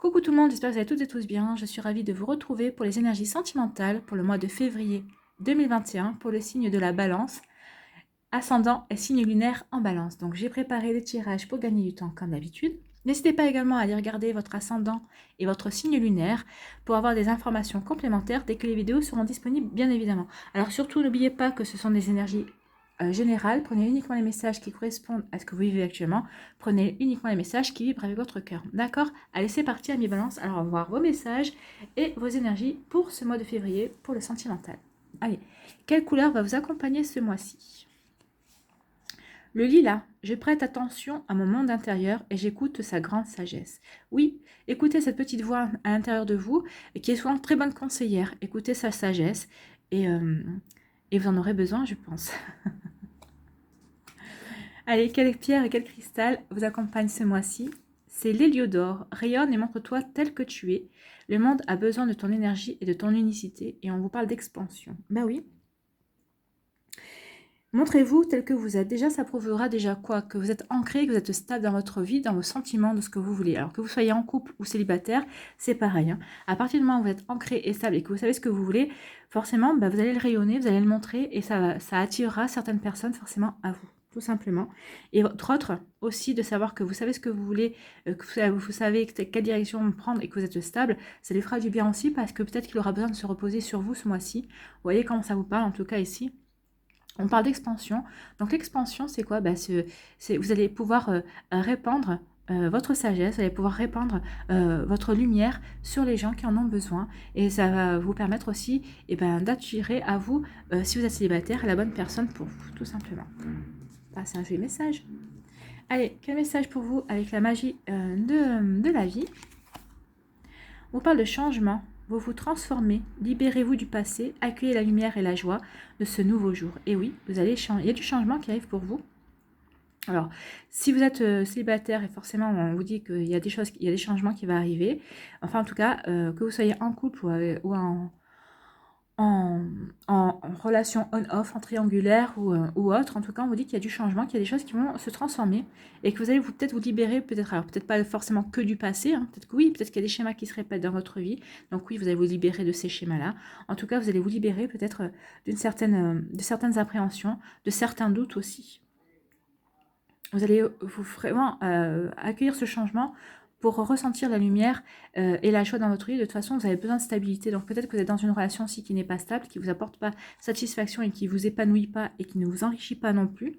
Coucou tout le monde, j'espère que vous allez toutes et tous bien. Je suis ravie de vous retrouver pour les énergies sentimentales pour le mois de février 2021 pour le signe de la balance, ascendant et signe lunaire en balance. Donc j'ai préparé les tirages pour gagner du temps comme d'habitude. N'hésitez pas également à aller regarder votre ascendant et votre signe lunaire pour avoir des informations complémentaires dès que les vidéos seront disponibles, bien évidemment. Alors surtout, n'oubliez pas que ce sont des énergies générales. Prenez uniquement les messages qui correspondent à ce que vous vivez actuellement. Prenez uniquement les messages qui vibrent avec votre cœur. D'accord? Allez, c'est parti, amis balance. Alors, on va voir vos messages et vos énergies pour ce mois de février, pour le sentimental. Allez, quelle couleur va vous accompagner ce mois-ci? Le lilas, je prête attention à mon monde intérieur et j'écoute sa grande sagesse. Oui, écoutez cette petite voix à l'intérieur de vous qui est souvent très bonne conseillère. Écoutez sa sagesse et vous en aurez besoin, je pense. Allez, quelle pierre et quel cristal vous accompagne ce mois-ci? C'est l'héliodore. Rayonne et montre-toi tel que tu es. Le monde a besoin de ton énergie et de ton unicité et on vous parle d'expansion. Ben oui. Montrez-vous tel que vous êtes. Déjà, ça prouvera déjà quoi? Que vous êtes ancré, que vous êtes stable dans votre vie, dans vos sentiments, de ce que vous voulez. Alors que vous soyez en couple ou célibataire, c'est pareil. Hein. À partir du moment où vous êtes ancré et stable et que vous savez ce que vous voulez, forcément, vous allez le rayonner, vous allez le montrer et ça attirera certaines personnes forcément à vous, tout simplement. Et votre autre aussi, de savoir que vous savez ce que vous voulez, que vous savez quelle direction prendre et que vous êtes stable, ça lui fera du bien aussi parce que peut-être qu'il aura besoin de se reposer sur vous ce mois-ci. Vous voyez comment ça vous parle, en tout cas ici. On parle d'expansion. Donc l'expansion, c'est quoi? Vous allez pouvoir répandre votre sagesse, vous allez pouvoir répandre votre lumière sur les gens qui en ont besoin. Et ça va vous permettre aussi d'attirer à vous, si vous êtes célibataire, la bonne personne pour vous, tout simplement. Ah, c'est un joli message. Allez, quel message pour vous avec la magie de la vie? On parle de changement. Vous vous transformez, libérez-vous du passé, accueillez la lumière et la joie de ce nouveau jour. Et oui, vous allez changer. Il y a du changement qui arrive pour vous. Alors, si vous êtes célibataire, et forcément on vous dit qu'il y a des choses, il y a des changements qui vont arriver. Enfin, en tout cas, que vous soyez en couple ou en relation on-off, en triangulaire ou autre, en tout cas on vous dit qu'il y a du changement, qu'il y a des choses qui vont se transformer et que vous allez peut-être vous libérer, alors peut-être pas forcément que du passé, hein, peut-être que oui, peut-être qu'il y a des schémas qui se répètent dans votre vie, donc oui, vous allez vous libérer de ces schémas-là. En tout cas, vous allez vous libérer peut-être de certaines appréhensions, de certains doutes aussi. Vous allez vous vraiment accueillir ce changement pour ressentir la lumière et la joie dans votre vie. De toute façon, vous avez besoin de stabilité. Donc peut-être que vous êtes dans une relation aussi qui n'est pas stable, qui ne vous apporte pas satisfaction et qui ne vous épanouit pas et qui ne vous enrichit pas non plus.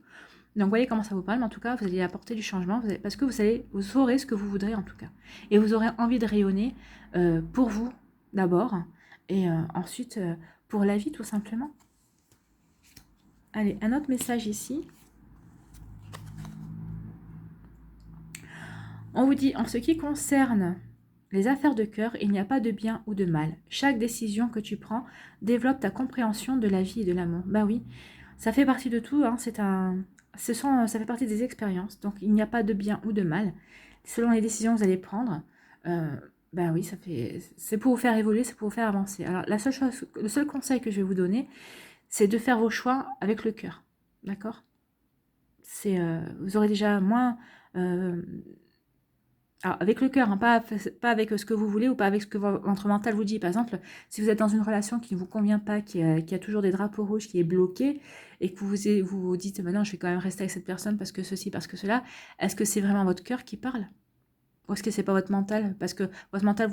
Donc voyez comment ça vous parle, mais en tout cas, vous allez apporter du changement parce que vous saurez ce que vous voudrez en tout cas. Et vous aurez envie de rayonner pour vous d'abord et ensuite pour la vie tout simplement. Allez, un autre message ici. On vous dit, en ce qui concerne les affaires de cœur, il n'y a pas de bien ou de mal. Chaque décision que tu prends développe ta compréhension de la vie et de l'amour. Bah oui, ça fait partie de tout, hein, ça fait partie des expériences. Donc il n'y a pas de bien ou de mal. Selon les décisions que vous allez prendre, bah oui, c'est pour vous faire évoluer, c'est pour vous faire avancer. Alors le seul conseil que je vais vous donner, c'est de faire vos choix avec le cœur. D'accord? Vous aurez déjà moins... alors, avec le cœur, hein, pas avec ce que vous voulez ou pas avec ce que votre mental vous dit. Par exemple, si vous êtes dans une relation qui ne vous convient pas, qui a toujours des drapeaux rouges, qui est bloquée, et que vous dites, maintenant je vais quand même rester avec cette personne parce que ceci, parce que cela, est-ce que c'est vraiment votre cœur qui parle? Ou est-ce que c'est pas votre mental? Parce que votre mental,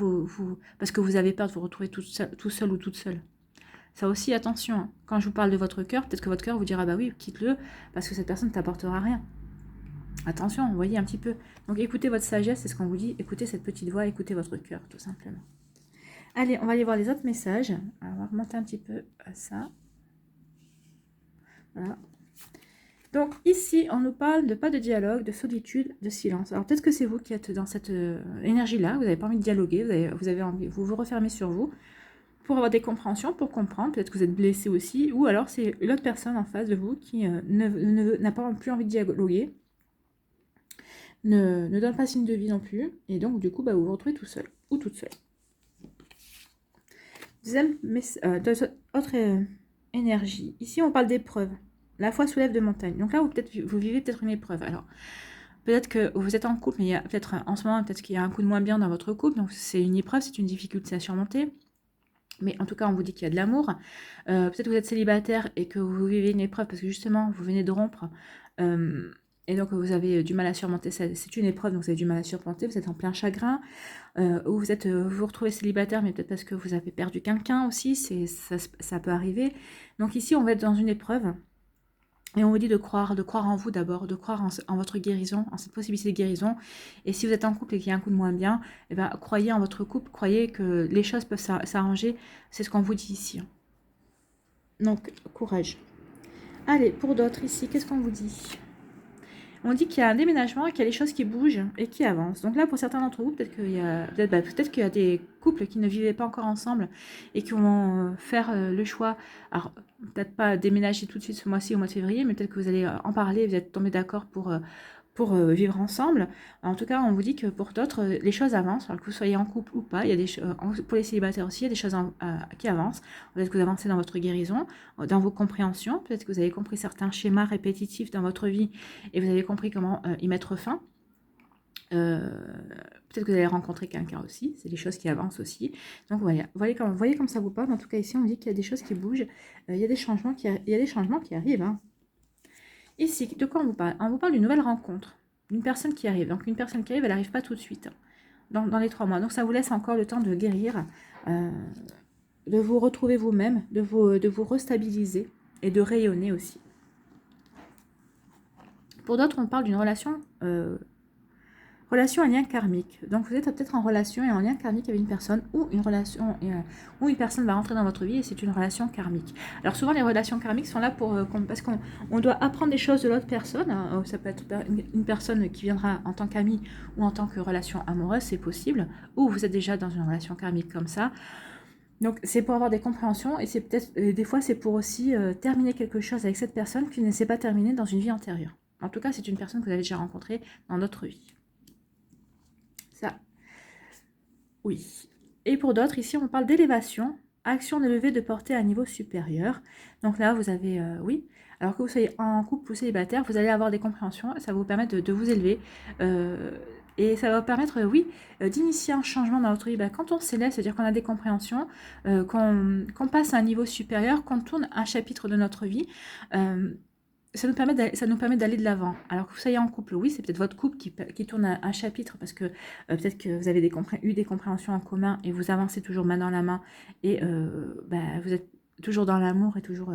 parce que vous avez peur de vous retrouver tout seul ou toute seule. Ça aussi, attention, hein. Quand je vous parle de votre cœur, peut-être que votre cœur vous dira, bah oui, quitte-le, parce que cette personne ne t'apportera rien. Attention, vous voyez un petit peu. Donc écoutez votre sagesse, c'est ce qu'on vous dit. Écoutez cette petite voix, écoutez votre cœur, tout simplement. Allez, on va aller voir les autres messages. Alors, on va remonter un petit peu à ça. Voilà. Donc ici, on nous parle de pas de dialogue, de solitude, de silence. Alors peut-être que c'est vous qui êtes dans cette énergie-là, vous n'avez pas envie de dialoguer, vous avez envie, vous vous refermez sur vous pour avoir des compréhensions, pour comprendre. Peut-être que vous êtes blessé aussi, ou alors c'est l'autre personne en face de vous qui n'a pas plus envie de dialoguer. Ne donne pas signe de vie non plus, et donc du coup vous vous retrouvez tout seul ou toute seule. Deuxième autre énergie. Ici on parle d'épreuve. La foi soulève de montagne. Donc là vous vivez peut-être une épreuve. Alors Peut-être que vous êtes en couple, mais il y a peut-être en ce moment, peut-être qu'il y a un coup de moins bien dans votre couple, donc c'est une épreuve, c'est une difficulté à surmonter. Mais en tout cas, on vous dit qu'il y a de l'amour. Peut-être que vous êtes célibataire et que vous vivez une épreuve parce que justement, vous venez de rompre. Et donc, vous avez du mal à surmonter. C'est une épreuve, donc vous avez du mal à surmonter. Vous êtes en plein chagrin. Ou vous vous retrouvez célibataire, mais peut-être parce que vous avez perdu quelqu'un aussi. Ça peut arriver. Donc ici, on va être dans une épreuve. Et on vous dit de croire en vous d'abord, de croire en votre guérison, en cette possibilité de guérison. Et si vous êtes en couple et qu'il y a un coup de moins bien, eh ben, croyez en votre couple, croyez que les choses peuvent s'arranger. C'est ce qu'on vous dit ici. Donc, courage. Allez, pour d'autres ici, qu'est-ce qu'on vous dit? On dit qu'il y a un déménagement et qu'il y a des choses qui bougent et qui avancent. Donc là, pour certains d'entre vous, peut-être qu'il y a, peut-être qu'il y a des couples qui ne vivaient pas encore ensemble et qui vont faire le choix. Alors, peut-être pas déménager tout de suite ce mois-ci au mois de février, mais peut-être que vous allez en parler, vous êtes tombés d'accord pour vivre ensemble. En tout cas, on vous dit que pour d'autres, les choses avancent, alors que vous soyez en couple ou pas. Il y a pour les célibataires aussi, il y a des choses qui avancent. Peut-être que vous avancez dans votre guérison, dans vos compréhensions. Peut-être que vous avez compris certains schémas répétitifs dans votre vie et vous avez compris comment y mettre fin. Peut-être que vous allez rencontrer quelqu'un aussi. C'est des choses qui avancent aussi. Donc, voilà. Voyez comme ça vous parle. En tout cas, ici, on dit qu'il y a des choses qui bougent. Il y a des changements qui arrivent. Hein. Ici, de quoi on vous parle? On vous parle d'une nouvelle rencontre, d'une personne qui arrive. Donc une personne qui arrive, elle n'arrive pas tout de suite, dans les 3 mois. Donc ça vous laisse encore le temps de guérir, de vous retrouver vous-même, de vous restabiliser et de rayonner aussi. Pour d'autres, on parle d'une relation Relation à lien karmique. Donc vous êtes peut-être en relation et en lien karmique avec une personne ou une relation où une personne va rentrer dans votre vie et c'est une relation karmique. Alors souvent les relations karmiques sont là parce qu'on doit apprendre des choses de l'autre personne. Ça peut être une personne qui viendra en tant qu'amie ou en tant que relation amoureuse, c'est possible. Ou vous êtes déjà dans une relation karmique comme ça. Donc c'est pour avoir des compréhensions et c'est peut-être des fois c'est pour aussi terminer quelque chose avec cette personne qui ne s'est pas terminée dans une vie antérieure. En tout cas c'est une personne que vous avez déjà rencontrée dans notre vie. Ça, oui. Et pour d'autres, ici, on parle d'élévation, action d'élevée de portée à un niveau supérieur. Donc là, vous avez, oui, alors que vous soyez en couple ou célibataire, vous allez avoir des compréhensions, ça va vous permettre de vous élever. Et ça va vous permettre, oui, d'initier un changement dans votre vie. Quand on s'élève, c'est-à-dire qu'on a des compréhensions, qu'on passe à un niveau supérieur, qu'on tourne un chapitre de notre vie. Ça nous permet d'aller de l'avant. Alors que vous soyez en couple, oui, c'est peut-être votre couple qui tourne un chapitre parce que peut-être que vous avez eu des compréhensions en commun et vous avancez toujours main dans la main et vous êtes toujours dans l'amour et toujours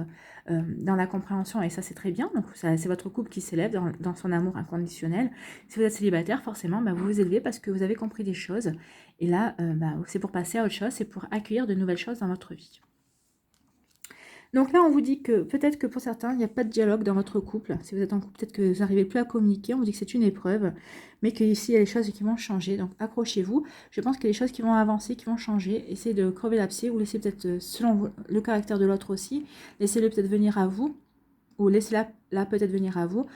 dans la compréhension et ça c'est très bien. Donc c'est votre couple qui s'élève dans son amour inconditionnel. Si vous êtes célibataire, forcément, vous vous élevez parce que vous avez compris des choses et là, c'est pour passer à autre chose, c'est pour accueillir de nouvelles choses dans votre vie. Donc là, on vous dit que peut-être que pour certains, il n'y a pas de dialogue dans votre couple. Si vous êtes en couple, peut-être que vous n'arrivez plus à communiquer. On vous dit que c'est une épreuve, mais qu'ici, il y a des choses qui vont changer. Donc accrochez-vous. Je pense qu'il y a des choses qui vont avancer, qui vont changer. Essayez de crever l'abcès ou laissez peut-être, selon le caractère de l'autre aussi, laissez-le peut-être venir à vous ou laissez-la peut-être venir à vous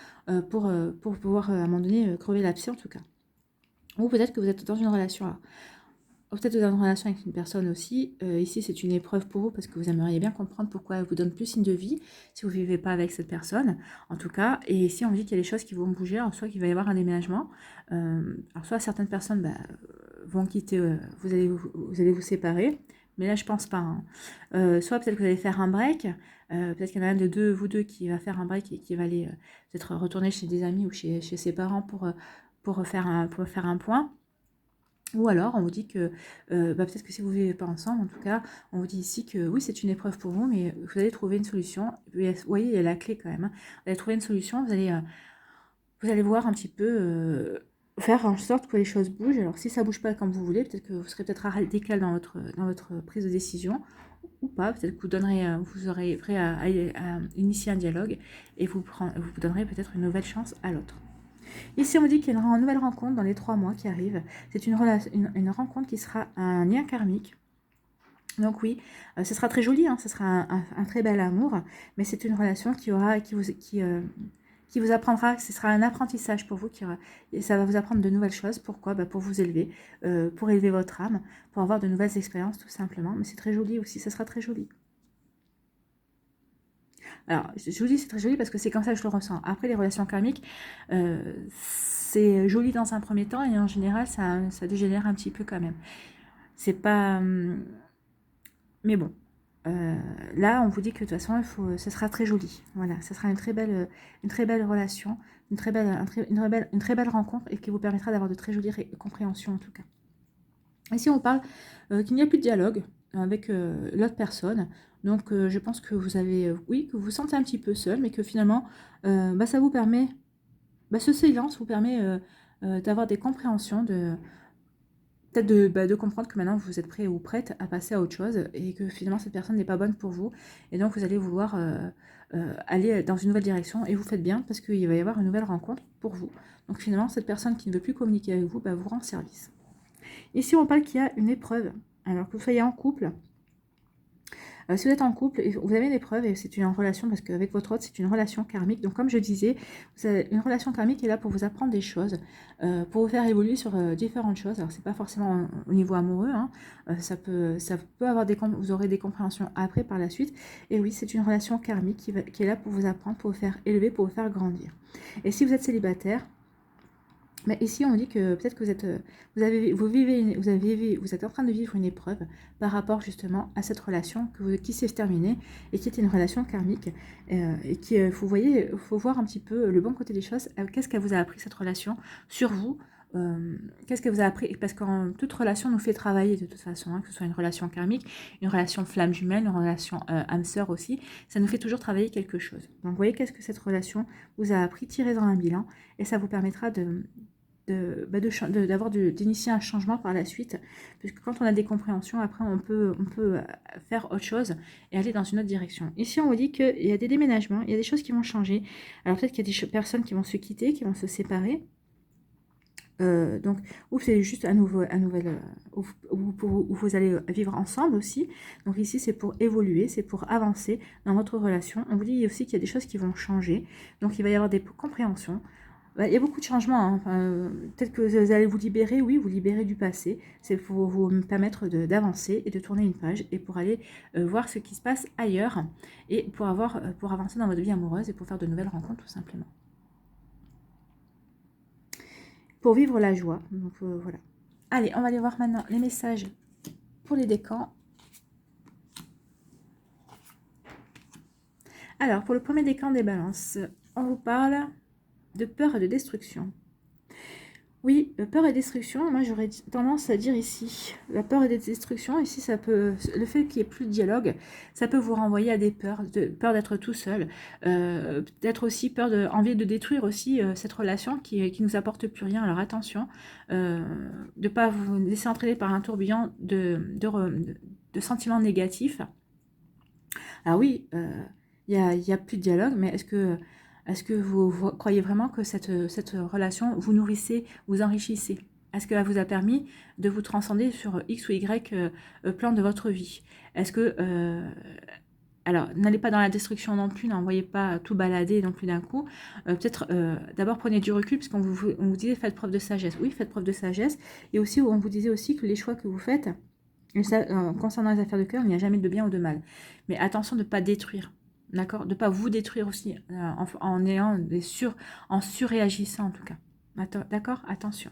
pour pouvoir, à un moment donné, crever l'abcès en tout cas. Ou peut-être que vous êtes dans une relation là. Peut-être vous avez une relation avec une personne aussi. Ici, c'est une épreuve pour vous parce que vous aimeriez bien comprendre pourquoi elle vous donne plus signe de vie si vous ne vivez pas avec cette personne, en tout cas. Et ici, on dit qu'il y a des choses qui vont bouger, alors soit qu'il va y avoir un déménagement, alors soit certaines personnes vont quitter, vous allez vous séparer, mais là, je pense pas. Hein. Soit peut-être que vous allez faire un break, peut-être qu'il y en a un de vous deux qui va faire un break et qui va aller peut-être retourner chez des amis ou chez ses parents pour faire un point. Ou alors, on vous dit que, peut-être que si vous ne vivez pas ensemble, en tout cas, on vous dit ici que oui, c'est une épreuve pour vous, mais vous allez trouver une solution. Vous voyez, il y a la clé quand même. Hein. Vous allez trouver une solution, vous allez voir un petit peu, faire en sorte que les choses bougent. Alors, si ça ne bouge pas comme vous voulez, peut-être que vous serez peut-être à décal dans votre prise de décision, ou pas. Peut-être que vous serez prêt à initier un dialogue et vous donnerez peut-être une nouvelle chance à l'autre. Ici, on me dit qu'il y aura une nouvelle rencontre dans les 3 mois qui arrivent. C'est une rencontre qui sera un lien karmique. Donc oui, ce sera très joli, hein, ce sera un très bel amour, mais c'est une relation qui vous apprendra, ce sera un apprentissage pour vous, et ça va vous apprendre de nouvelles choses. Pourquoi? Pour vous élever, pour élever votre âme, pour avoir de nouvelles expériences tout simplement. Mais c'est très joli aussi, ce sera très joli. Alors, je vous dis, c'est très joli parce que c'est comme ça que je le ressens. Après, les relations karmiques, c'est joli dans un premier temps et en général, ça dégénère un petit peu quand même. C'est pas... mais bon, là, on vous dit que de toute façon, ce sera très joli. Voilà, ce sera une très belle relation, une très belle rencontre et qui vous permettra d'avoir de très jolies compréhensions en tout cas. Ici, on parle qu'il n'y a plus de dialogue avec l'autre personne. Donc, je pense que vous avez, oui, que vous vous sentez un petit peu seul, mais que finalement, ça vous permet, ce silence vous permet d'avoir des compréhensions, peut-être de comprendre que maintenant vous êtes prêt ou prête à passer à autre chose et que finalement cette personne n'est pas bonne pour vous. Et donc, vous allez vouloir aller dans une nouvelle direction et vous faites bien parce qu'il va y avoir une nouvelle rencontre pour vous. Donc, finalement, cette personne qui ne veut plus communiquer avec vous, vous rend service. Ici, on parle qu'il y a une épreuve. Alors que vous soyez en couple, si vous êtes en couple, vous avez une épreuve et c'est une relation, parce qu'avec votre autre, c'est une relation karmique. Donc, comme je disais, vous avez une relation karmique est là pour vous apprendre des choses, pour vous faire évoluer sur différentes choses. Alors, c'est pas forcément au niveau amoureux, hein. Ça peut avoir vous aurez des compréhensions après, par la suite. Et oui, c'est une relation karmique qui est là pour vous apprendre, pour vous faire élever, pour vous faire grandir. Et si vous êtes célibataire, mais ici, on dit que peut-être que vous êtes en train de vivre une épreuve par rapport justement à cette relation qui s'est terminée et qui était une relation karmique. Et qui, vous voyez, il faut voir un petit peu le bon côté des choses. Qu'est-ce qu'elle vous a appris cette relation sur vous? Qu'est-ce qu'elle vous a appris? Parce que toute relation nous fait travailler de toute façon, hein, que ce soit une relation karmique, une relation flamme jumelle, une relation âme sœur aussi, ça nous fait toujours travailler quelque chose. Donc, vous voyez, qu'est-ce que cette relation vous a appris? Tirez-en un bilan et ça vous permettra d'initier un changement par la suite, puisque quand on a des compréhensions, après on peut faire autre chose et aller dans une autre direction. Ici, on vous dit qu'il y a des déménagements, il y a des choses qui vont changer. Alors peut-être qu'il y a des personnes qui vont se quitter, qui vont se séparer. Donc, ou c'est juste où vous allez vivre ensemble aussi. Donc ici, c'est pour évoluer, c'est pour avancer dans votre relation. On vous dit aussi qu'il y a des choses qui vont changer. Donc, il va y avoir des compréhensions. Il y a beaucoup de changements, hein. Peut-être que vous allez vous libérer, oui, vous libérer du passé. C'est pour vous permettre d'avancer et de tourner une page et pour aller voir ce qui se passe ailleurs et pour avancer dans votre vie amoureuse et pour faire de nouvelles rencontres tout simplement. Pour vivre la joie. Donc voilà. Allez, on va aller voir maintenant les messages pour les décans. Alors, pour le premier décan des balances, on vous parle de peur et de destruction. Oui, peur et destruction, moi j'aurais tendance à dire ici, la peur et la destruction, ici ça peut, le fait qu'il n'y ait plus de dialogue, ça peut vous renvoyer à des peurs, peur d'être tout seul, peut-être aussi envie de détruire aussi cette relation qui nous apporte plus rien. Alors attention, de ne pas vous laisser entraîner par un tourbillon de sentiments négatifs. Alors oui, il y a plus de dialogue, mais est-ce que vous croyez vraiment que cette relation vous nourrissez, vous enrichissez? Est-ce qu'elle vous a permis de vous transcender sur X ou Y plan de votre vie? Est-ce que... alors, n'allez pas dans la destruction non plus, n'envoyez pas tout balader non plus d'un coup. Peut-être, d'abord, prenez du recul, puisqu'on vous disait faites preuve de sagesse. Oui, faites preuve de sagesse. Et aussi, on vous disait aussi que les choix que vous faites, concernant les affaires de cœur, il n'y a jamais de bien ou de mal. Mais attention de ne pas détruire. D'accord? De ne pas vous détruire aussi en surréagissant en tout cas. D'accord? Attention.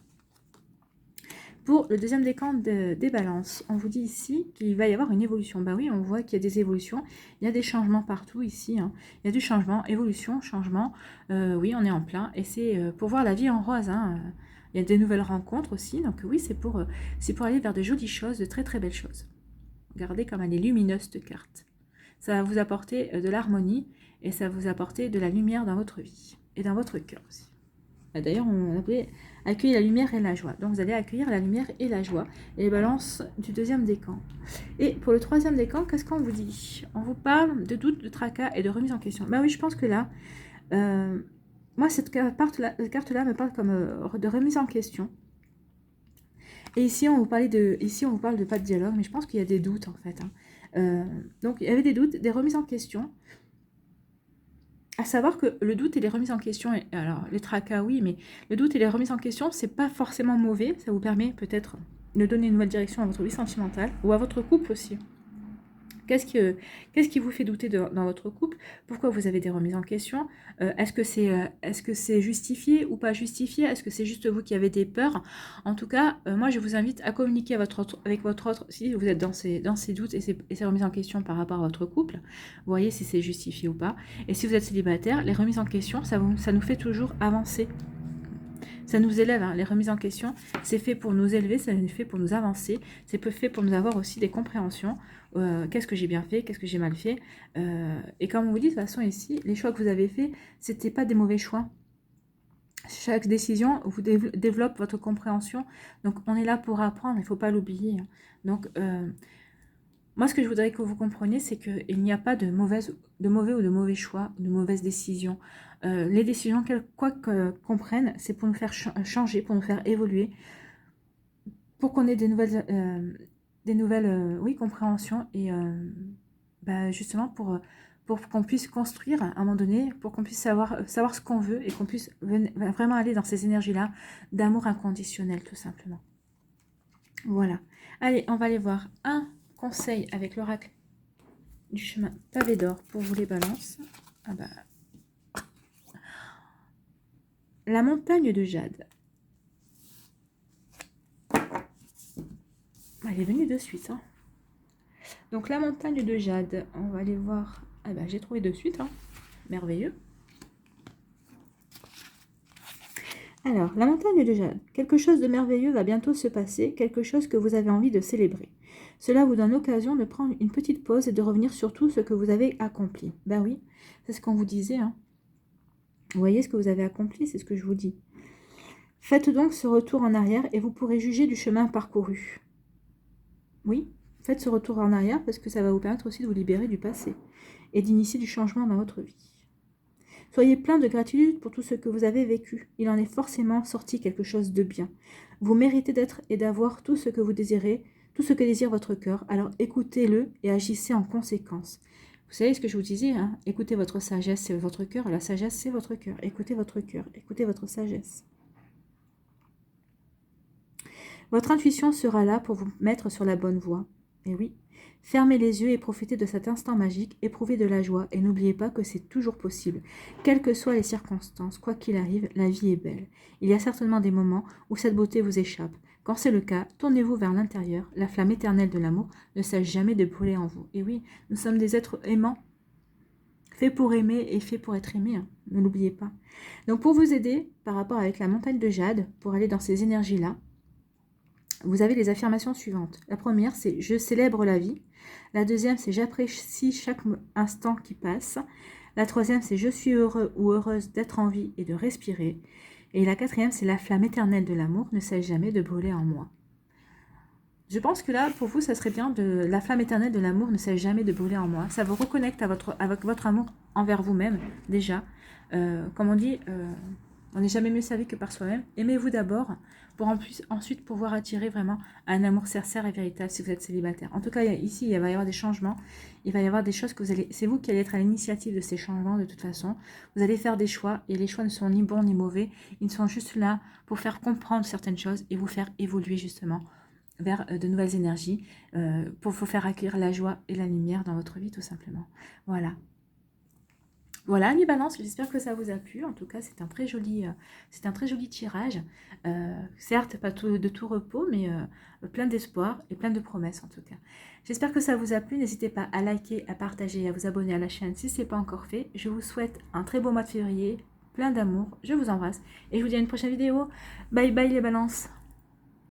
Pour le deuxième décan des balances, on vous dit ici qu'il va y avoir une évolution. Ben oui, on voit qu'il y a des évolutions. Il y a des changements partout ici, hein. Il y a du changement, évolution, changement. Oui, on est en plein. Et c'est pour voir la vie en rose, hein. Il y a des nouvelles rencontres aussi. Donc oui, c'est pour aller vers de jolies choses, de très très belles choses. Regardez comme elle est lumineuse cette carte. Ça va vous apporter de l'harmonie et ça va vous apporter de la lumière dans votre vie et dans votre cœur aussi. D'ailleurs, on appelait accueillir la lumière et la joie. Donc, vous allez accueillir la lumière et la joie. Et les balances du deuxième décan. Et pour le troisième décan, qu'est-ce qu'on vous dit? On vous parle de doute, de tracas et de remise en question. Ben oui, je pense que là, moi, cette carte-là me parle comme de remise en question. Et ici, on vous parle de pas de dialogue, mais je pense qu'il y a des doutes, en fait, hein. Donc, il y avait des doutes, des remises en question. À savoir que le doute et les remises en question, alors les tracas, oui, mais le doute et les remises en question, c'est pas forcément mauvais. Ça vous permet peut-être de donner une nouvelle direction à votre vie sentimentale ou à votre couple aussi. Qu'est-ce qui vous fait douter dans votre couple? Pourquoi vous avez des remises en question? Est-ce que c'est justifié ou pas justifié? Est-ce que c'est juste vous qui avez des peurs? En tout cas, moi, je vous invite à communiquer avec votre autre, si vous êtes dans ces doutes et ces remises en question par rapport à votre couple. Vous voyez si c'est justifié ou pas. Et si vous êtes célibataire, les remises en question, ça nous fait toujours avancer. Ça nous élève, hein. Les remises en question, c'est fait pour nous élever, c'est fait pour nous avancer, c'est fait pour nous avoir aussi des compréhensions. Qu'est-ce que j'ai bien fait, qu'est-ce que j'ai mal fait. Et comme on vous dit, de toute façon, ici, les choix que vous avez faits, c'était pas des mauvais choix. Chaque décision vous développe votre compréhension. Donc, on est là pour apprendre, il ne faut pas l'oublier. Donc, moi, ce que je voudrais que vous compreniez, c'est qu'il n'y a pas de mauvais ou de mauvais choix, de mauvaises décisions. Les décisions, quoi qu'on prenne, c'est pour nous faire changer, pour nous faire évoluer, pour qu'on ait des nouvelles compréhensions et justement pour qu'on puisse construire à un moment donné, pour qu'on puisse savoir ce qu'on veut et qu'on puisse vraiment aller dans ces énergies-là d'amour inconditionnel, tout simplement. Voilà. Allez, on va aller voir un conseil avec l'oracle du chemin pavé d'or pour vous les balances. Ah bah. La montagne de jade. Elle est venue de suite. Hein. Donc la montagne de jade, on va aller voir. Ah bah j'ai trouvé de suite. Hein. Merveilleux. Alors, la montagne de jade. Quelque chose de merveilleux va bientôt se passer, quelque chose que vous avez envie de célébrer. Cela vous donne l'occasion de prendre une petite pause et de revenir sur tout ce que vous avez accompli. Ben oui, c'est ce qu'on vous disait. Hein. Vous voyez ce que vous avez accompli, c'est ce que je vous dis. Faites donc ce retour en arrière et vous pourrez juger du chemin parcouru. Oui, faites ce retour en arrière parce que ça va vous permettre aussi de vous libérer du passé et d'initier du changement dans votre vie. Soyez plein de gratitude pour tout ce que vous avez vécu. Il en est forcément sorti quelque chose de bien. Vous méritez d'être et d'avoir tout ce que vous désirez, tout ce que désire votre cœur. Alors écoutez-le et agissez en conséquence. Vous savez ce que je vous disais, hein? Écoutez votre sagesse, c'est votre cœur. La sagesse, c'est votre cœur. Écoutez votre cœur, écoutez votre sagesse. Votre intuition sera là pour vous mettre sur la bonne voie. Et oui, fermez les yeux et profitez de cet instant magique, éprouvez de la joie et n'oubliez pas que c'est toujours possible. Quelles que soient les circonstances, quoi qu'il arrive, la vie est belle. Il y a certainement des moments où cette beauté vous échappe. Quand c'est le cas, tournez-vous vers l'intérieur. La flamme éternelle de l'amour ne cesse jamais de brûler en vous. Et oui, nous sommes des êtres aimants, faits pour aimer et faits pour être aimés. Hein. Ne l'oubliez pas. Donc pour vous aider, par rapport avec la montagne de jade, pour aller dans ces énergies-là, vous avez les affirmations suivantes. La première, c'est « Je célèbre la vie ». La deuxième, c'est « J'apprécie chaque instant qui passe ». La troisième, c'est « Je suis heureux ou heureuse d'être en vie et de respirer ». Et la quatrième, c'est « La flamme éternelle de l'amour ne cesse jamais de brûler en moi ». Je pense que là, pour vous, ça serait bien de « La flamme éternelle de l'amour ne cesse jamais de brûler en moi ». Ça vous reconnecte avec votre amour envers vous-même, déjà. Comme on dit, on n'est jamais mieux servi que par soi-même. Aimez-vous d'abord pour ensuite pouvoir attirer vraiment un amour sincère et véritable si vous êtes célibataire. En tout cas, ici, il va y avoir des changements. Il va y avoir des choses que c'est vous qui allez être à l'initiative de ces changements de toute façon. Vous allez faire des choix et les choix ne sont ni bons ni mauvais. Ils sont juste là pour faire comprendre certaines choses et vous faire évoluer justement vers de nouvelles énergies, pour vous faire accueillir la joie et la lumière dans votre vie tout simplement. Voilà. Voilà, mes balances, j'espère que ça vous a plu. En tout cas, c'est un très joli tirage. Certes, pas de tout repos, mais plein d'espoir et plein de promesses en tout cas. J'espère que ça vous a plu. N'hésitez pas à liker, à partager et à vous abonner à la chaîne si ce n'est pas encore fait. Je vous souhaite un très beau mois de février, plein d'amour. Je vous embrasse et je vous dis à une prochaine vidéo. Bye bye les balances.